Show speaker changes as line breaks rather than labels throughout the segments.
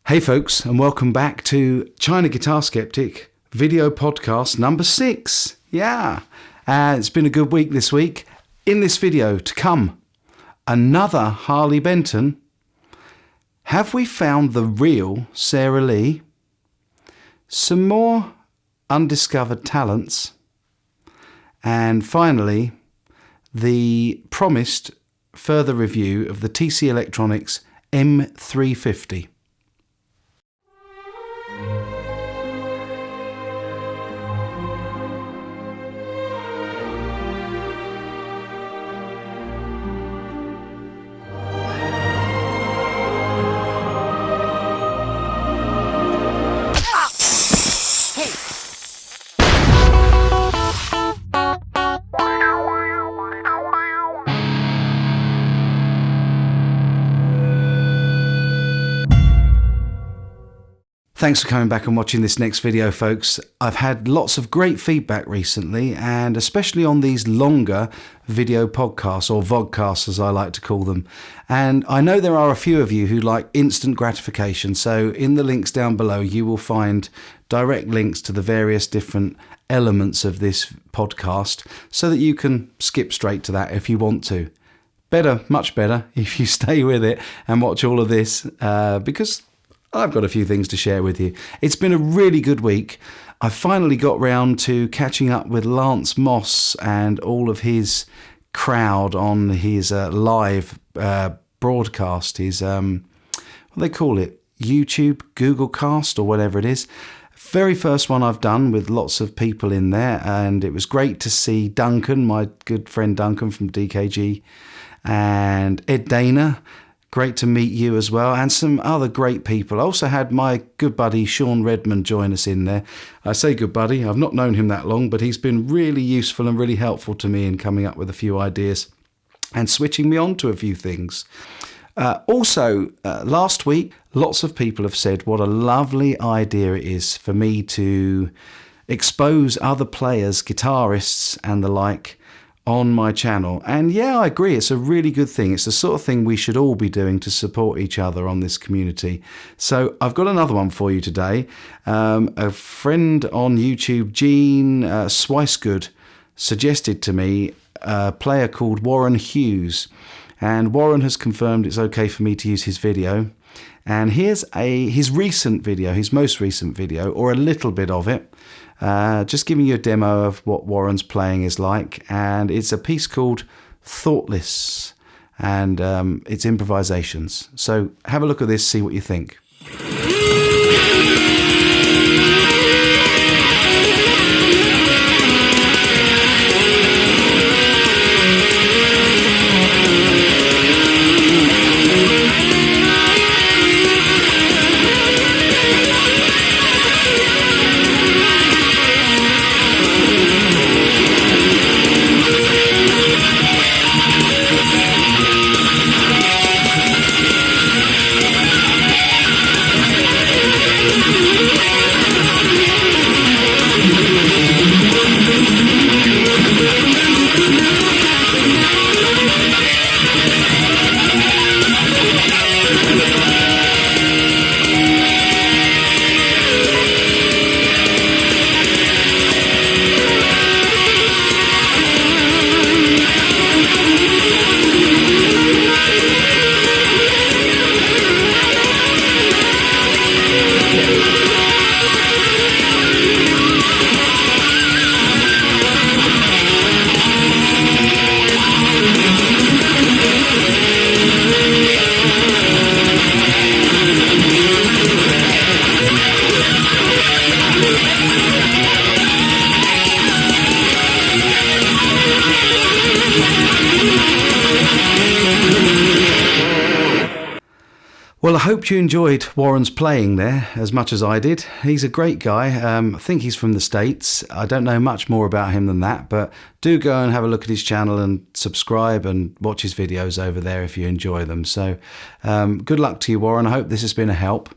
Hey folks, and welcome back to China Guitar Skeptic video podcast number 6. It's been a good week this week. In this video to come, another Harley Benton. Have we found the real Sara Lee? Some more undiscovered talents. And finally, the promised further review of the C Electronics M350. Thanks for coming back and watching this next video, folks. I've had lots of great feedback recently, and especially on these longer video podcasts, or Vodcasts as I like to call them. And I know there are a few of you who like instant gratification, so in the links down below you will find direct links to the various different elements of this podcast so that you can skip straight to that if you want to. Better, much better, if you stay with it and watch all of this, because I've got a few things to share with you. It's been a really good week. I finally got round to catching up with Lance Moss and all of his crowd on his live broadcast, his, what do they call it? YouTube, Google Cast, or whatever it is. Very first one I've done with lots of people in there, and it was great to see Duncan, my good friend Duncan from DKG, and Ed Dana. Great to meet you as well, and some other great people. I also had my good buddy Sean Redmond join us in there. I say good buddy, I've not known him that long, but he's been really useful and really helpful to me in coming up with a few ideas and switching me on to a few things. Last week, lots of people have said what a lovely idea it is for me to expose other players, guitarists and the like, on my channel. And yeah, I agree, it's a really good thing. It's the sort of thing we should all be doing to support each other on this community. So I've got another one for you today. A friend on YouTube, Gene Swicegood, suggested to me a player called Warren Hughes. And Warren has confirmed it's okay for me to use his video. And here's his recent video, his most recent video, or a little bit of it. Just giving you a demo of what Warren's playing is like, and it's a piece called Thoughtless, and it's improvisations. So have a look at this, see what you think. Well, I hope you enjoyed Warren's playing there as much as I did. He's a great guy. I think he's from the States. I don't know much more about him than that, but do go and have a look at his channel and subscribe and watch his videos over there if you enjoy them. So good luck to you, Warren. I hope this has been a help.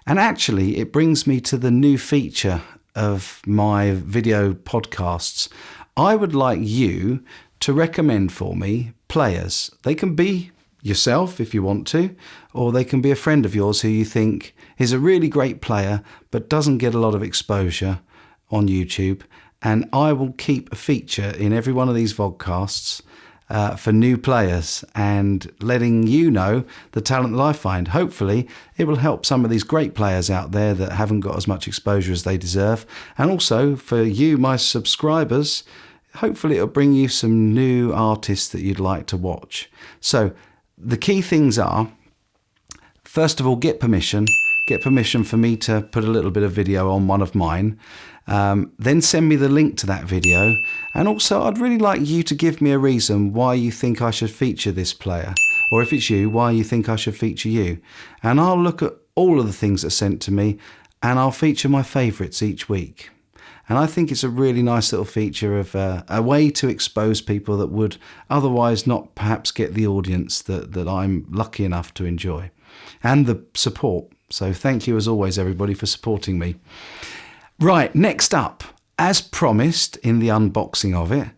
And actually, it brings me to the new feature of my video podcasts. I would like you to recommend for me players. They can be yourself if you want to, or they can be a friend of yours who you think is a really great player but doesn't get a lot of exposure on YouTube. And I will keep a feature in every one of these vodcasts for new players and letting you know the talent that I find. Hopefully it will help some of these great players out there that haven't got as much exposure as they deserve. And also for you, my subscribers, hopefully it'll bring you some new artists that you'd like to watch. So the key things are, first of all, get permission. Get permission for me to put a little bit of video on one of mine. Then send me the link to that video. And also, I'd really like you to give me a reason why you think I should feature this player. Or if it's you, why you think I should feature you. And I'll look at all of the things that are sent to me and I'll feature my favourites each week. And I think it's a really nice little feature of a way to expose people that would otherwise not perhaps get the audience that I'm lucky enough to enjoy. And the support. So thank you as always, everybody, for supporting me. Right, next up, as promised in the unboxing of it,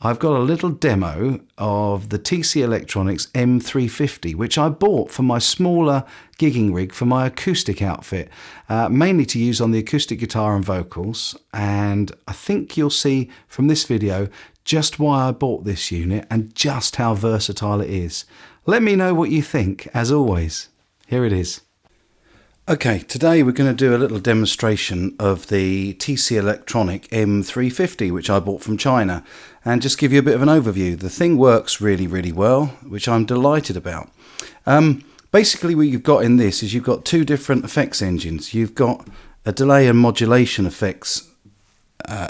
I've got a little demo of the C Electronics M350, which I bought for my smaller gigging rig for my acoustic outfit, mainly to use on the acoustic guitar and vocals. And I think you'll see from this video just why I bought this unit and just how versatile it is. Let me know what you think, as always. Here it is. Okay, today we're going to do a little demonstration of the C Electronic M350, which I bought from China, and just give you a bit of an overview. The thing works really, really well, which I'm delighted about. Basically what you've got in this is you've got two different effects engines. You've got a delay and modulation effects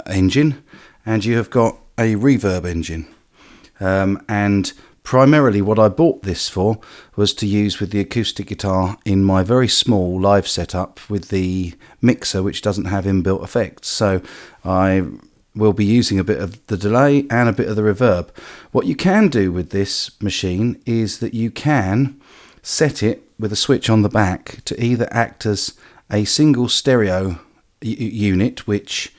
engine, and you have got a reverb engine. And primarily what I bought this for was to use with the acoustic guitar in my very small live setup with the mixer, which doesn't have inbuilt effects. So I will be using a bit of the delay and a bit of the reverb. What you can do with this machine is that you can set it with a switch on the back to either act as a single stereo unit, which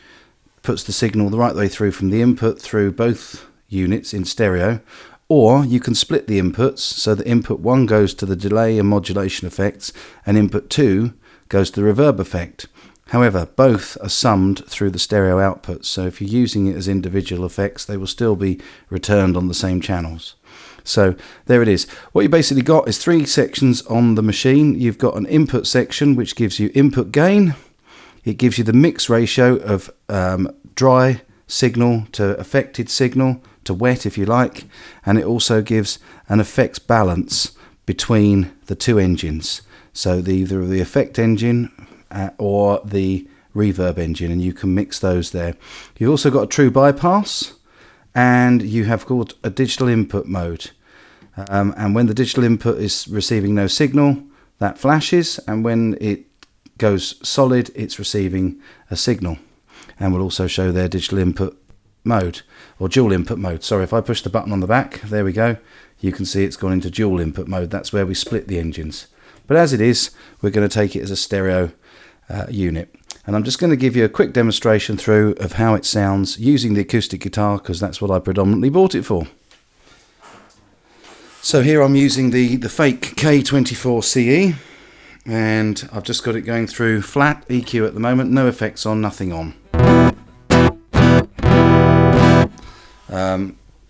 puts the signal the right way through from the input through both units in stereo, or you can split the inputs so that input 1 goes to the delay and modulation effects and input 2 goes to the reverb effect. However, both are summed through the stereo outputs, so if you're using it as individual effects, they will still be returned on the same channels. So there it is. What you basically got is 3 sections on the machine. You've got an input section which gives you input gain. It gives you the mix ratio of dry signal to affected signal, to wet if you like, and it also gives an effects balance between the two engines, so either the effect engine or the reverb engine, and you can mix those there. You've also got a true bypass, and you have got a digital input mode, and when the digital input is receiving no signal, that flashes, and when it goes solid, it's receiving a signal. And we'll also show their digital input mode, or dual input mode. Sorry, if I push the button on the back, there we go, you can see it's gone into dual input mode. That's where we split the engines. But as it is, we're going to take it as a stereo unit. And I'm just going to give you a quick demonstration through of how it sounds using the acoustic guitar, because that's what I predominantly bought it for. So here I'm using the fake K24 CE, and I've just got it going through flat EQ at the moment, no effects on, nothing on.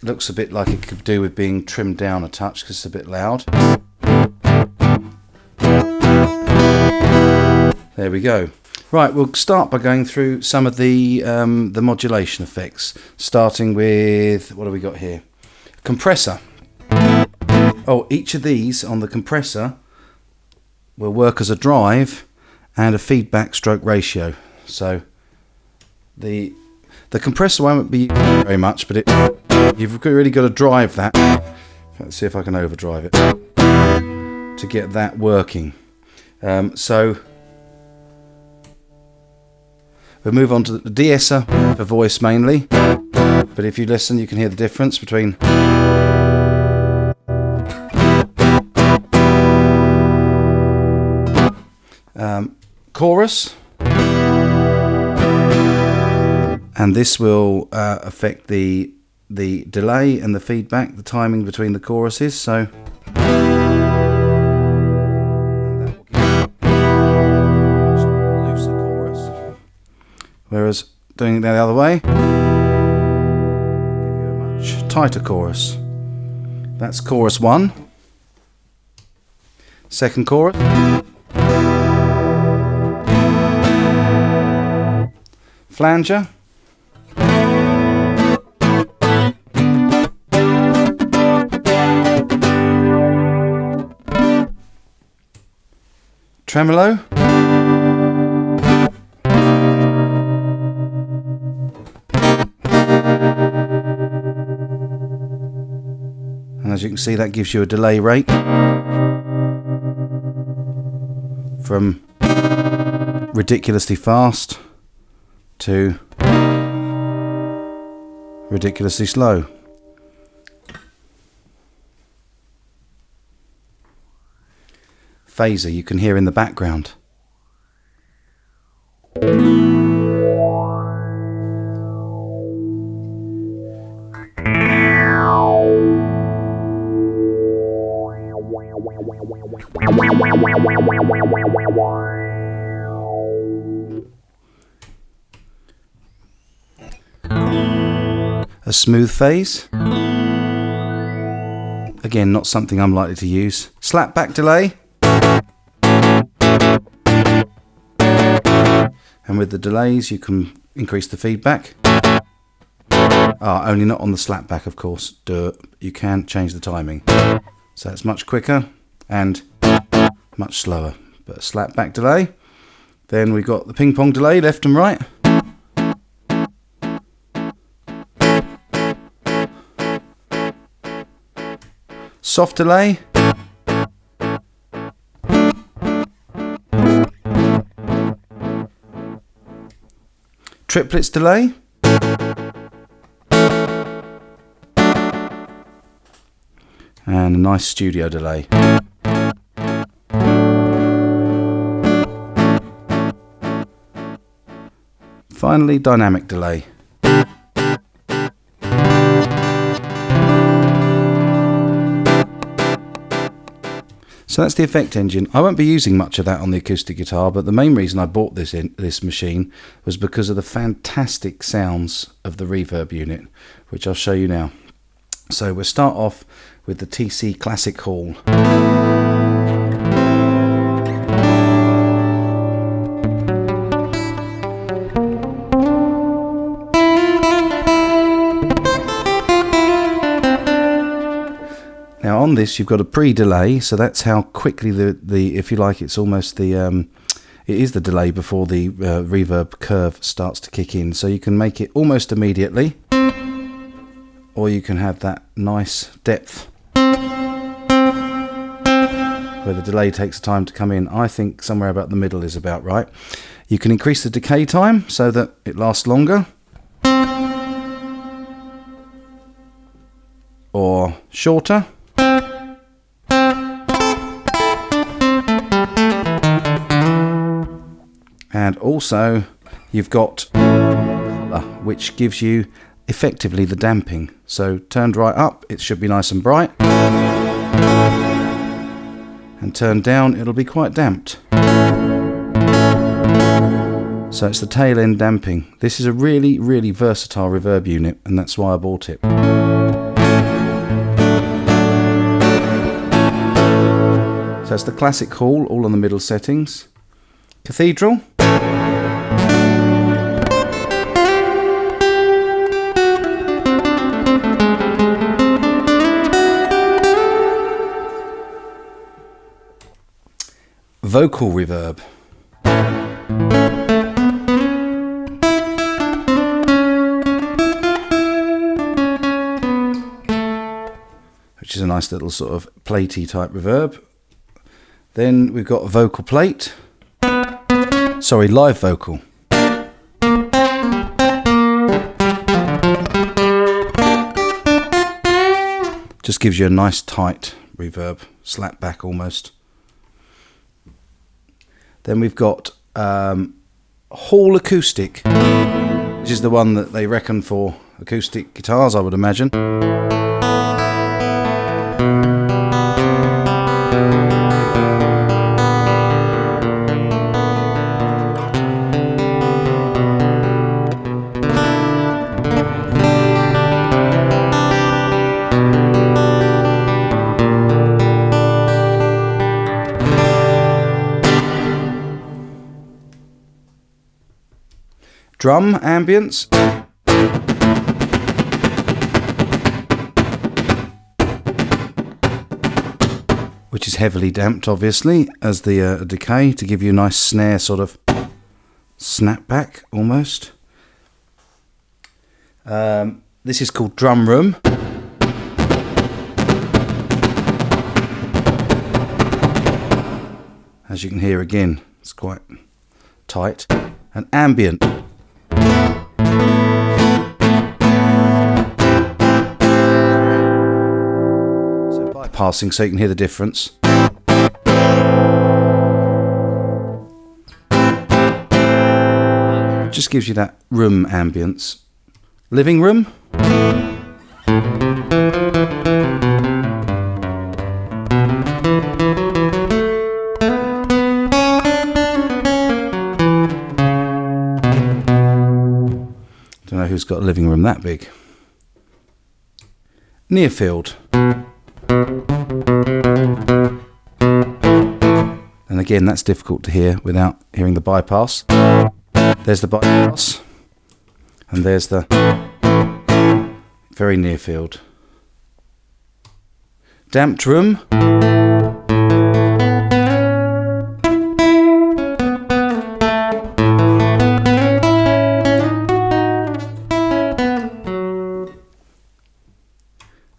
Looks a bit like it could do with being trimmed down a touch because it's a bit loud. There we go. Right, we'll start by going through some of the modulation effects, starting with, what have we got here? Compressor. Oh, each of these on the compressor will work as a drive and a feedback stroke ratio. So the compressor won't be very much, but you've really got to drive that. Let's see if I can overdrive it to get that working. So we'll move on to the de-esser for voice mainly, but if you listen you can hear the difference between chorus, and this will affect the delay and the feedback, the timing between the choruses. So Whereas doing it the other way, give you a much tighter chorus. That's chorus 1. Second chorus. Flanger. Tremolo. And as you can see, that gives you a delay rate from ridiculously fast to ridiculously slow. Phaser you can hear in the background. A smooth phase. Again, not something I'm likely to use. Slap back delay. And with the delays you can increase the feedback. Only not on the slap back, of course. You can change the timing. So it's much quicker and much slower. But a slap back delay. Then we've got the ping pong delay, left and right. Soft delay. Triplets delay. And a nice studio delay. Finally, dynamic delay. So that's the effect engine. I won't be using much of that on the acoustic guitar, but the main reason I bought this machine was because of the fantastic sounds of the reverb unit, which I'll show you now. So we'll start off with the TC Classic Hall. Now on this you've got a pre-delay, so that's how quickly the if you like, it's almost the it is the delay before the reverb curve starts to kick in. So you can make it almost immediately, or you can have that nice depth where the delay takes time to come in. I think somewhere about the middle is about right. You can increase the decay time so that it lasts longer, or shorter. And also you've got colour, which gives you effectively the damping. So turned right up, it should be nice and bright, and turned down, it'll be quite damped. So it's the tail end damping. This is a really, really versatile reverb unit, and that's why I bought it. So it's the Classic Hall, all on the middle settings. Cathedral. Vocal reverb. Which is a nice little sort of platey type reverb. Then we've got vocal plate. Sorry, live vocal. Just gives you a nice tight reverb, slap back almost. Then we've got Hall Acoustic, which is the one that they reckon for acoustic guitars, I would imagine. drum ambience. Which is heavily damped, obviously, as the decay, to give you a nice snare sort of snapback, almost. This is called Drum Room. As you can hear again, it's quite tight. And ambient. So bypassing so you can hear the difference. Just gives you that room ambience. Living room. Don't know who's got a living room that big. Near field. And again, that's difficult to hear without hearing the bypass. There's the bypass. And there's the very near field. Damped room.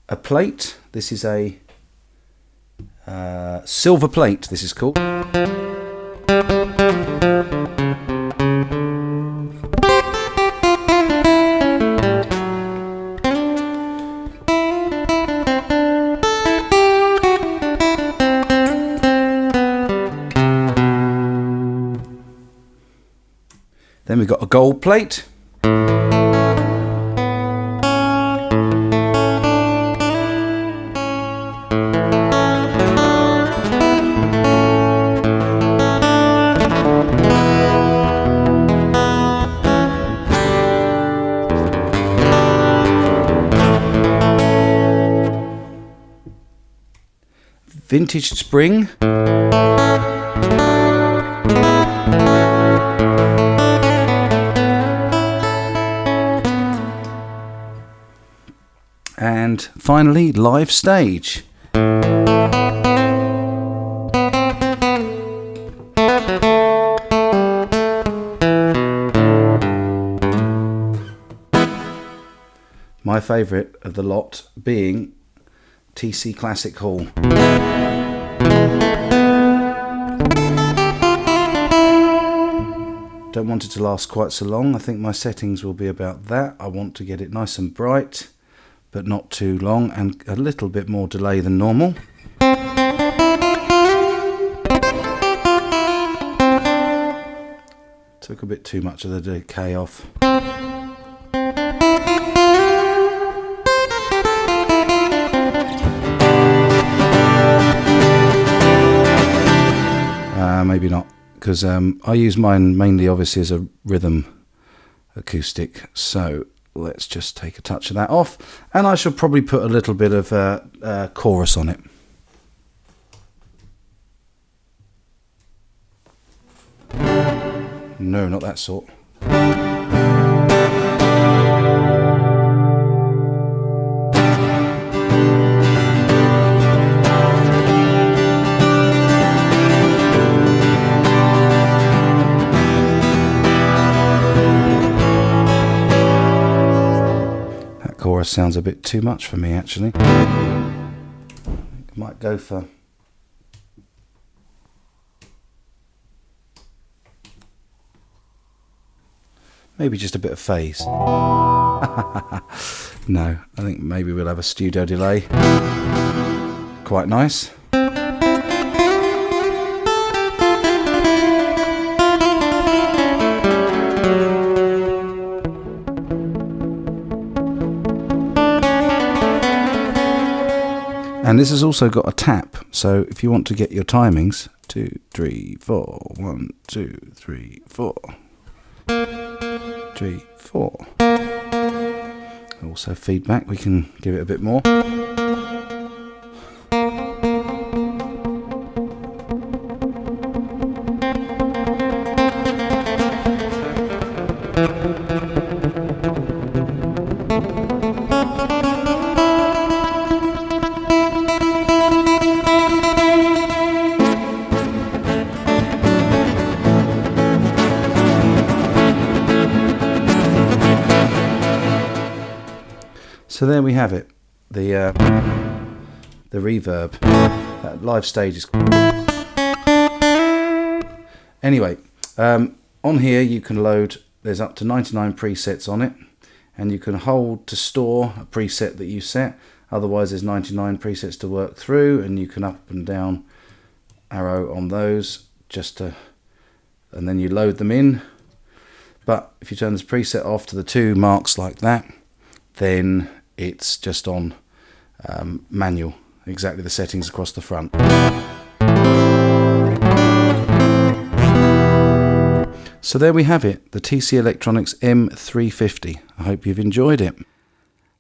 A plate. This is a silver plate, this is called. Then we've got a gold plate. Vintage spring. And finally, live stage. My favourite of the lot being TC Classic Hall. Don't want it to last quite so long. I think my settings will be about that. I want to get it nice and bright, but not too long, and a little bit more delay than normal. Took a bit too much of the decay off. Maybe not, because I use mine mainly obviously as a rhythm acoustic, so let's just take a touch of that off, and I shall probably put a little bit of chorus on it. No, not that sort. Chorus sounds a bit too much for me, actually. I might go for maybe just a bit of phase. No, I think maybe we'll have a studio delay. Quite nice. And this has also got a tap, so if you want to get your timings, 2, 3, 4, 1, 2, 3, 4, 3, 4. Also feedback, we can give it a bit more. So there we have it, the reverb. Live stage is... Anyway, on here you can load, there's up to 99 presets on it, and you can hold to store a preset that you set. Otherwise there's 99 presets to work through, and you can up and down arrow on those and then you load them in. But if you turn this preset off to the 2 marks like that, then it's just on manual, exactly the settings across the front. So there we have it, the C Electronics M350. I hope you've enjoyed it.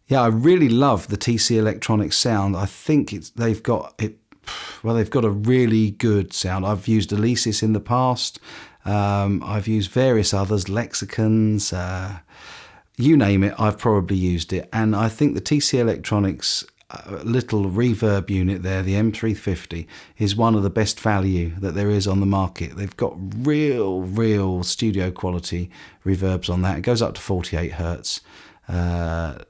Yeah, I really love the C Electronics sound. I think they've got a really good sound. I've used Alesis in the past. I've used various others, Lexicons, you name it, I've probably used it. And I think the C Electronics little reverb unit there, the M350, is one of the best value that there is on the market. They've got real studio quality reverbs on that. It goes up to 48 hertz, kilohertz,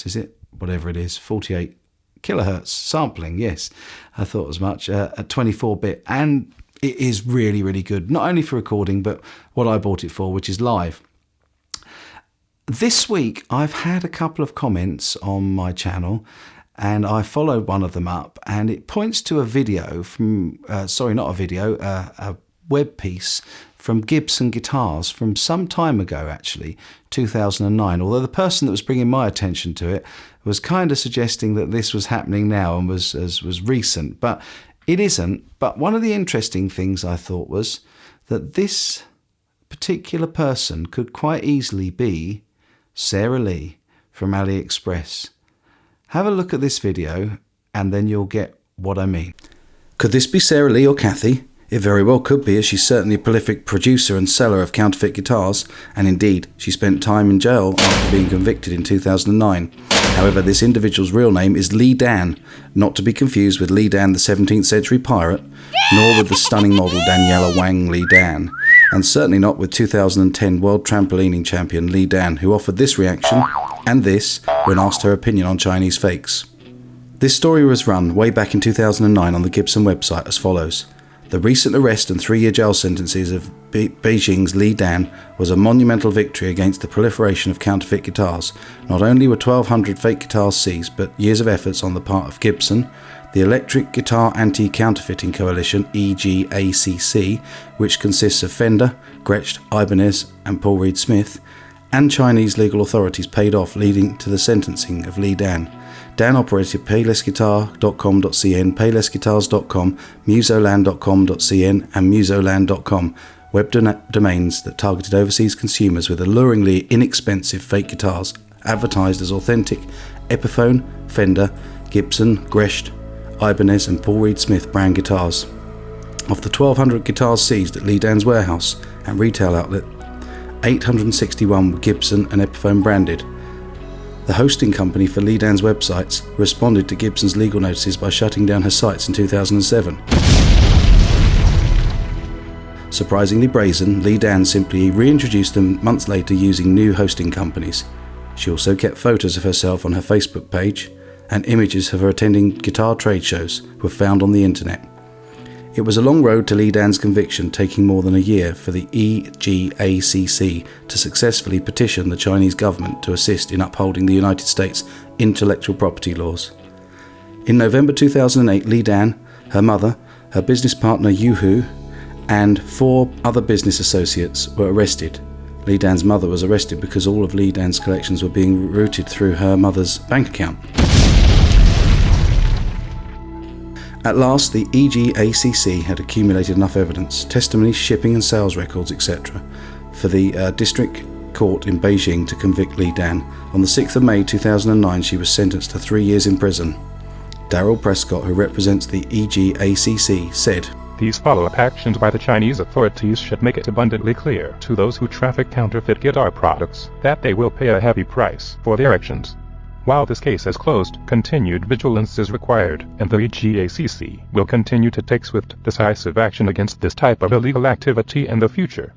is it? Whatever it is, 48 kilohertz sampling, yes, I thought as much, at 24-bit, and it is really good, not only for recording, but what I bought it for, which is live. This week I've had a couple of comments on my channel, and I followed one of them up, and it points to a video from, a web piece from Gibson Guitars from some time ago, actually, 2009, although the person that was bringing my attention to it was kind of suggesting that this was happening now and was recent, but it isn't. But one of the interesting things I thought was that this particular person could quite easily be Sara Lee from AliExpress. Have a look at this video and then you'll get what I mean. Could this be Sara Lee or Kathy? It very well could be, as she's certainly a prolific producer and seller of counterfeit guitars, and indeed, she spent time in jail after being convicted in 2009. However, this individual's real name is Lee Dan, not to be confused with Lee Dan, the 17th century pirate, nor with the stunning model Daniela Wang Lee Dan, and certainly not with 2010 world trampolining champion Lee Dan, who offered this reaction and this when asked her opinion on Chinese fakes. This story was run way back in 2009 on the Gibson website as follows. The recent arrest and 3-year jail sentences of Beijing's Lee Dan was a monumental victory against the proliferation of counterfeit guitars. Not only were 1,200 fake guitars seized, but years of efforts on the part of Gibson, the Electric Guitar Anti-Counterfeiting Coalition, EGACC, which consists of Fender, Gretsch, Ibanez and Paul Reed Smith, and Chinese legal authorities paid off, leading to the sentencing of Lee Dan. Dan operated paylessguitar.com.cn, paylessguitars.com, musoland.com.cn and musoland.com, web domains that targeted overseas consumers with alluringly inexpensive fake guitars, advertised as authentic Epiphone, Fender, Gibson, Gretsch, Ibanez and Paul Reed Smith brand guitars. Of the 1,200 guitars seized at Lee Dan's warehouse and retail outlet, 861 were Gibson and Epiphone branded. The hosting company for Lee Dan's websites responded to Gibson's legal notices by shutting down her sites in 2007. Surprisingly brazen, Lee Dan simply reintroduced them months later using new hosting companies. She also kept photos of herself on her Facebook page, and images of her attending guitar trade shows were found on the internet. It was a long road to Lee Dan's conviction, taking more than a year for the EGACC to successfully petition the Chinese government to assist in upholding the United States intellectual property laws. In November 2008, Lee Dan, her mother, her business partner Yu, and 4 other business associates were arrested. Lee Dan's mother was arrested because all of Lee Dan's collections were being routed through her mother's bank account. At last, the EGACC had accumulated enough evidence, testimonies, shipping and sales records, etc., for the district court in Beijing to convict Lee Dan. On the 6th of May 2009, she was sentenced to 3 years in prison. Daryl Prescott, who represents the EGACC, said,
"These follow-up actions by the Chinese authorities should make it abundantly clear to those who traffic counterfeit guitar products that they will pay a heavy price for their actions. While this case is closed, continued vigilance is required, and the EGACC will continue to take swift, decisive action against this type of illegal activity in the future."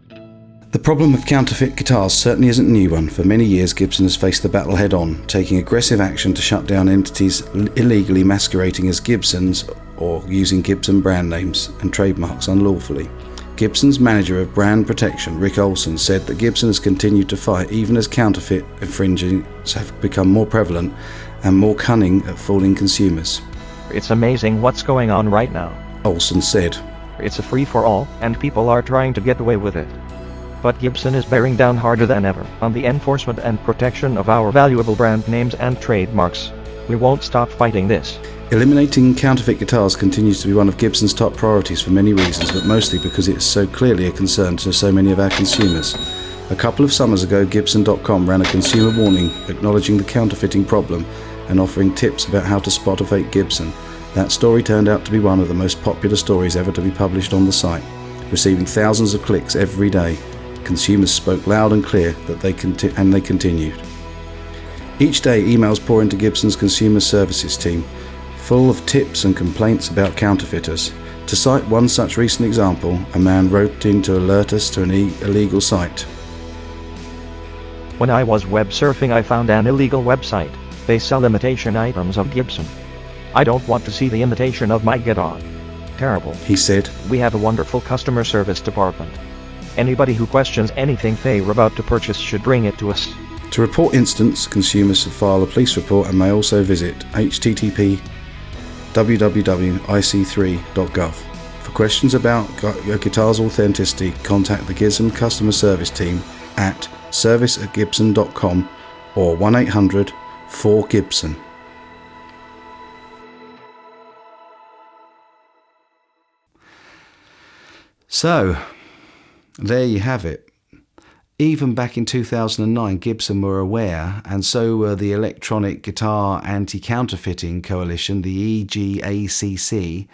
The problem of counterfeit guitars certainly isn't a new one. For many years, Gibson has faced the battle head-on, taking aggressive action to shut down entities illegally masquerading as Gibsons or using Gibson brand names and trademarks unlawfully. Gibson's manager of brand protection, Rick Olson, said that Gibson has continued to fight even as counterfeit infringings have become more prevalent and more cunning at fooling consumers.
It's amazing what's going on right now.
Olson said.
It's a free-for-all, and people are trying to get away with it. But Gibson is bearing down harder than ever on the enforcement and protection of our valuable brand names and trademarks. We won't stop fighting this.
Eliminating counterfeit guitars continues to be one of Gibson's top priorities for many reasons, but mostly because it's so clearly a concern to so many of our consumers. A couple of summers ago, Gibson.com ran a consumer warning acknowledging the counterfeiting problem and offering tips about how to spot a fake Gibson. That story turned out to be one of the most popular stories ever to be published on the site, receiving thousands of clicks every day. Consumers spoke loud and clear that they continued. Each day, emails pour into Gibson's consumer services team, full of tips and complaints about counterfeiters. To cite one such recent example, a man wrote in to alert us to an illegal site.
When I was web surfing, I found an illegal website. They sell imitation items of Gibson. I don't want to see the imitation of my guitar. Terrible.
He said.
We have a wonderful customer service department. Anybody who questions anything they are about to purchase should bring it to us.
To report incidents, consumers should file a police report and may also visit http://www.ic3.gov. For questions about your guitar's authenticity, contact the Gibson customer service team at service@gibson.com or 1-800-4GIBSON. So, there you have it. Even back in 2009, Gibson were aware, and so were the Electronic Guitar Anti-Counterfeiting Coalition, the EGACC,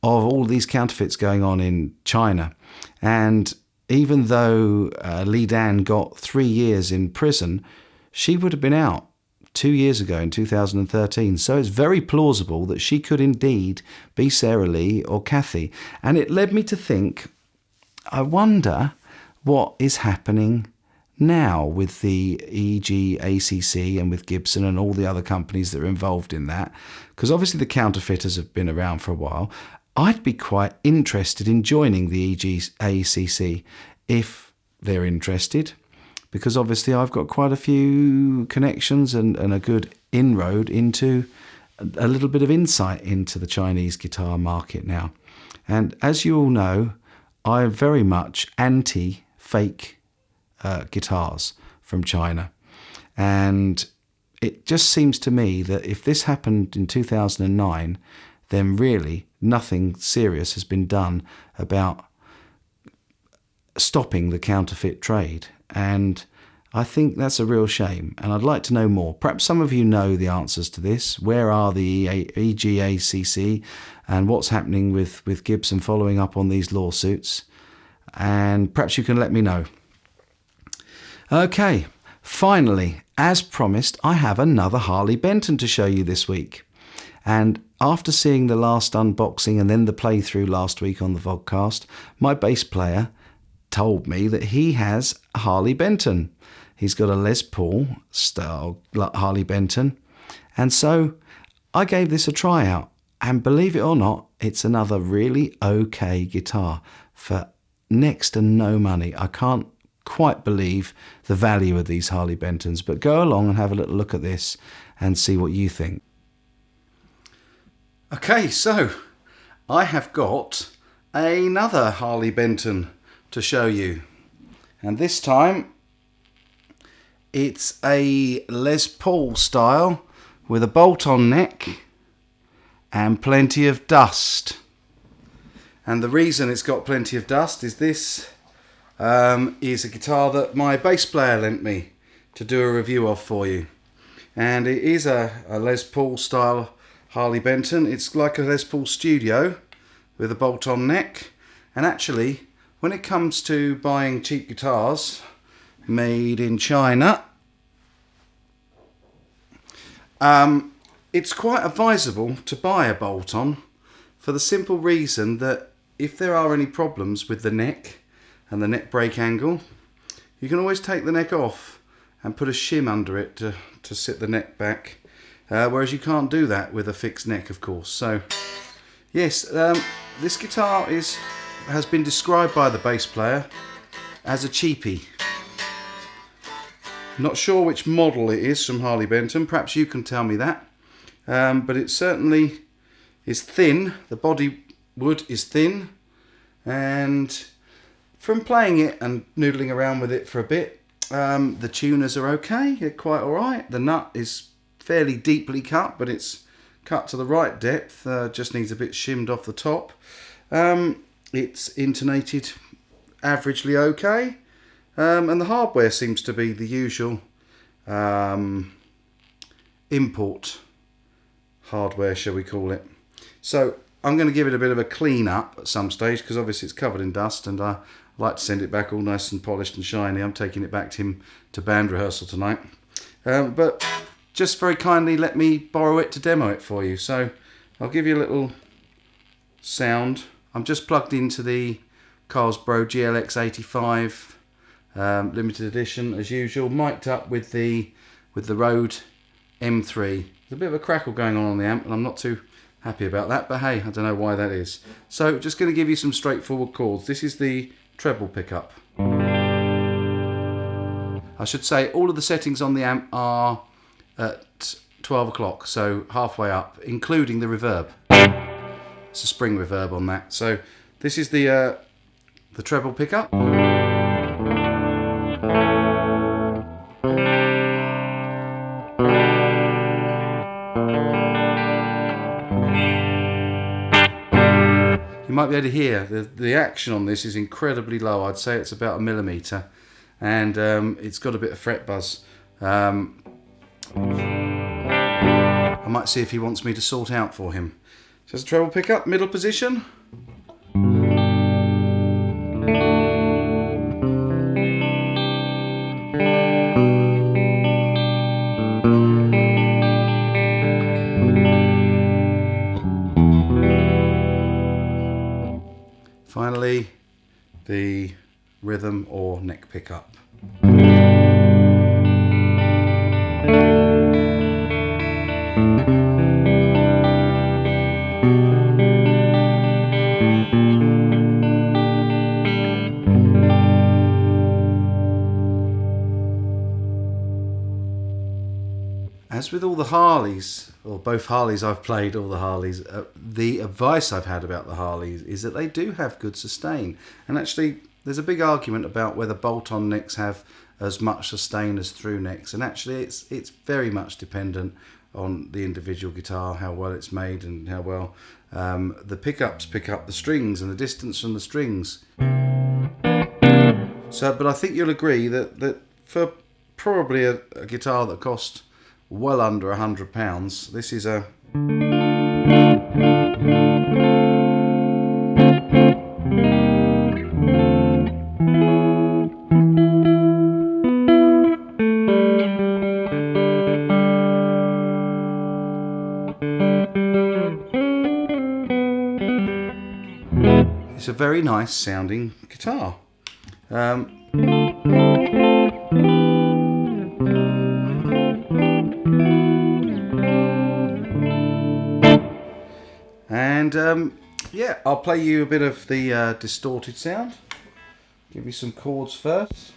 of all these counterfeits going on in China. And even though Li Dan got 3 years in prison, she would have been out 2 years ago in 2013. So it's very plausible that she could indeed be Sara Lee or Kathy. And it led me to think, I wonder what is happening now with the EGACC and with Gibson and all the other companies that are involved in that. Because obviously the counterfeiters have been around for a while. I'd be quite interested in joining the EGACC if they're interested, because obviously I've got quite a few connections and a good inroad into a little bit of insight into the Chinese guitar market now. And as you all know, I'm very much anti-fake guitars from China. And it just seems to me that if this happened in 2009, then really nothing serious has been done about stopping the counterfeit trade. And I think that's a real shame. And I'd like to know more. Perhaps some of you know the answers to this. Where are the EGACC and what's happening with Gibson following up on these lawsuits? And perhaps you can let me know. Okay, finally, as promised, I have another Harley Benton to show you this week. And after seeing the last unboxing and then the playthrough last week on the Vodcast, my bass player told me that he has a Harley Benton. He's got a Les Paul style Harley Benton. And so I gave this a try out. And believe it or not, it's another really okay guitar for next to no money. I can't quite believe the value of these Harley Bentons, but go along and have a little look at this and see what you think. Okay, so I have got another Harley Benton to show you, and this time it's a Les Paul style with a bolt-on neck and plenty of dust. And the reason it's got plenty of dust is this is a guitar that my bass player lent me to do a review of for you. And it is a Les Paul style Harley Benton. It's like a Les Paul Studio with a bolt-on neck. And actually, when it comes to buying cheap guitars made in China, it's quite advisable to buy a bolt-on for the simple reason that if there are any problems with the neck and the neck break angle, You can always take the neck off and put a shim under it to sit the neck back, whereas you can't do that with a fixed neck, of course. So yes, this guitar has been described by the bass player as a cheapie. Not sure which model it is from Harley Benton, perhaps you can tell me that. But it certainly is thin, the body wood is thin, and from playing it and noodling around with it for a bit, the tuners are okay, they're quite alright. The nut is fairly deeply cut, but it's cut to the right depth, just needs a bit shimmed off the top. It's intonated averagely okay, and the hardware seems to be the usual import hardware, shall we call it. So I'm going to give it a bit of a clean up at some stage, because obviously it's covered in dust, and I like to send it back all nice and polished and shiny. I'm taking it back to him to band rehearsal tonight, but just very kindly let me borrow it to demo it for you. So I'll give you a little sound. I'm just plugged into the Carlsbro GLX 85 limited edition as usual, mic'd up with the Rode M3. There's a bit of a crackle going on the amp, and I'm not too happy about that, but hey, I don't know why that is. So just going to give you some straightforward chords. This is the treble pickup. I should say all of the settings on the amp are at 12 o'clock, so halfway up, including the reverb. It's a spring reverb on that. So this is the treble pickup. You might be able to hear the action on this is incredibly low. I'd say it's about 1 millimeter, and it's got a bit of fret buzz. I might see if he wants me to sort out for him. So it's a treble pickup, middle position. Finally, the rhythm or neck pickup. As with all the Harleys, or both Harleys I've played, all the Harleys, the advice I've had about the Harleys is that they do have good sustain. And actually, there's a big argument about whether bolt-on necks have as much sustain as through necks. And actually, it's very much dependent on the individual guitar, how well it's made and how well the pickups pick up the strings and the distance from the strings. So, but I think you'll agree that for probably a guitar that cost well under £100, this is a it's a very nice sounding guitar. And yeah, I'll play you a bit of the distorted sound. Give you some chords first.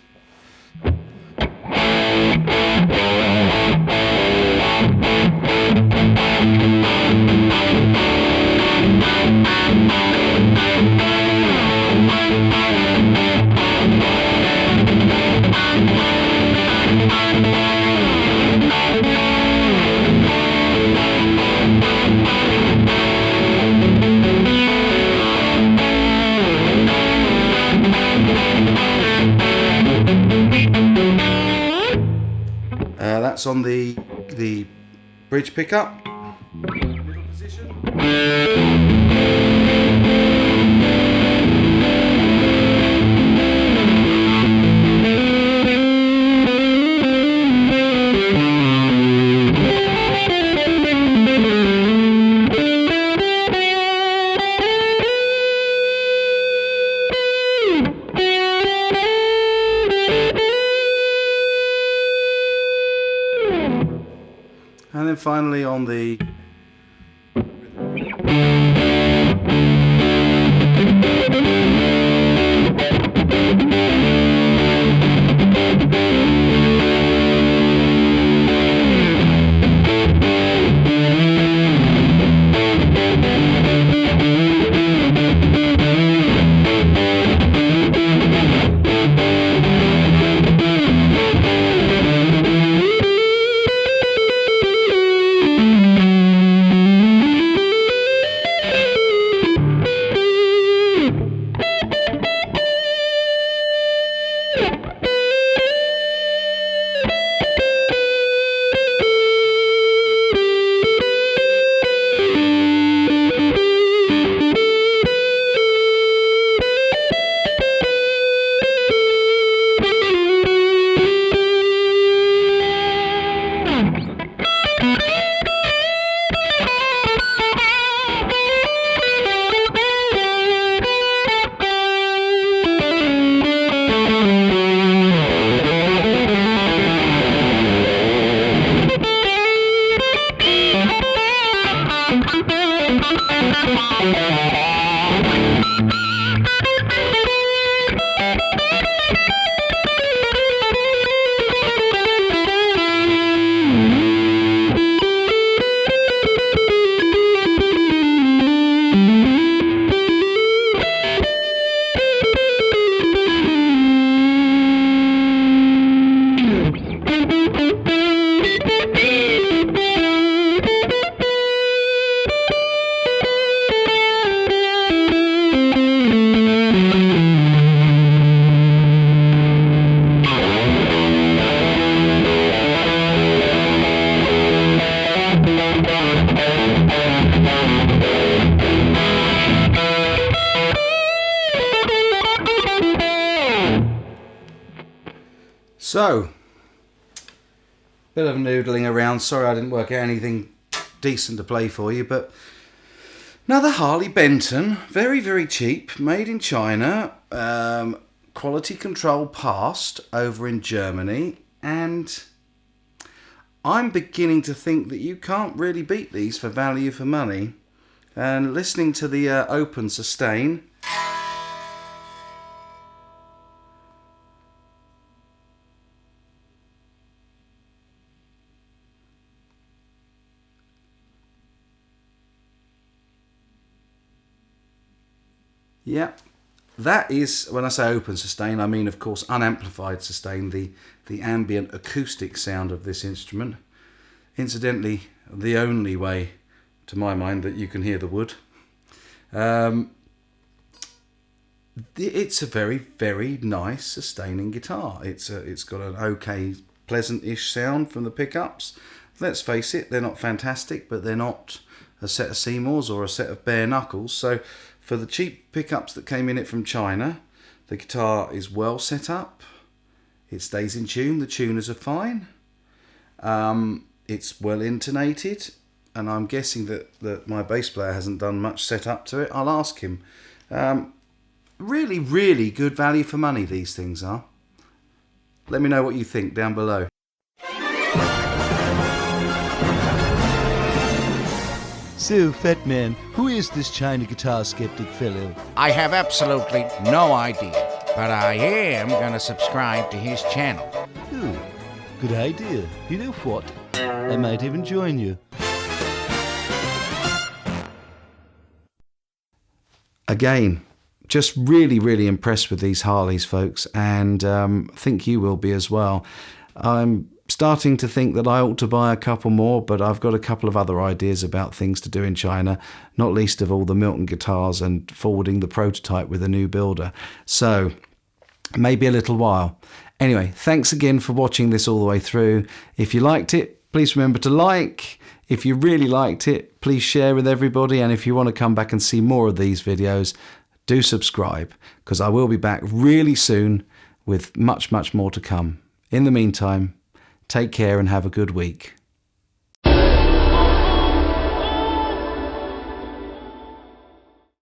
That's on the bridge pickup. Middle position. then finally on the... So, bit of noodling around. Sorry I didn't work out anything decent to play for you, but another Harley Benton, very, very cheap, made in China, quality control passed over in Germany, and I'm beginning to think that you can't really beat these for value for money. And listening to the open sustain, yeah, that is, when I say open sustain, I mean, of course, unamplified sustain, the ambient acoustic sound of this instrument. Incidentally, the only way, to my mind, that you can hear the wood. It's a very, very nice sustaining guitar. It's got an okay, pleasant-ish sound from the pickups. Let's face it, they're not fantastic, but they're not a set of Seymours or a set of bare knuckles. So for the cheap pickups that came in it from China, the guitar is well set up. It stays in tune. The tuners are fine. It's well intonated, and I'm guessing that my bass player hasn't done much setup to it. I'll ask him. Really, really good value for money, these things are. Let me know what you think down below.
So, Fat Man, who is this China guitar skeptic fellow?
I have absolutely no idea, but I am gonna subscribe to his channel.
Oh, good idea. You know what? I might even join you.
Again, just really, really impressed with these Harleys, folks, and I think you will be as well. I'm starting to think that I ought to buy a couple more, but I've got a couple of other ideas about things to do in China, not least of all the MILTON guitars and forwarding the prototype with a new builder. So, maybe a little while. Anyway, thanks again for watching this all the way through. If you liked it, please remember to like. If you really liked it, please share with everybody. And if you want to come back and see more of these videos, do subscribe, because I will be back really soon with much, much more to come. In the meantime, take care and have a good week.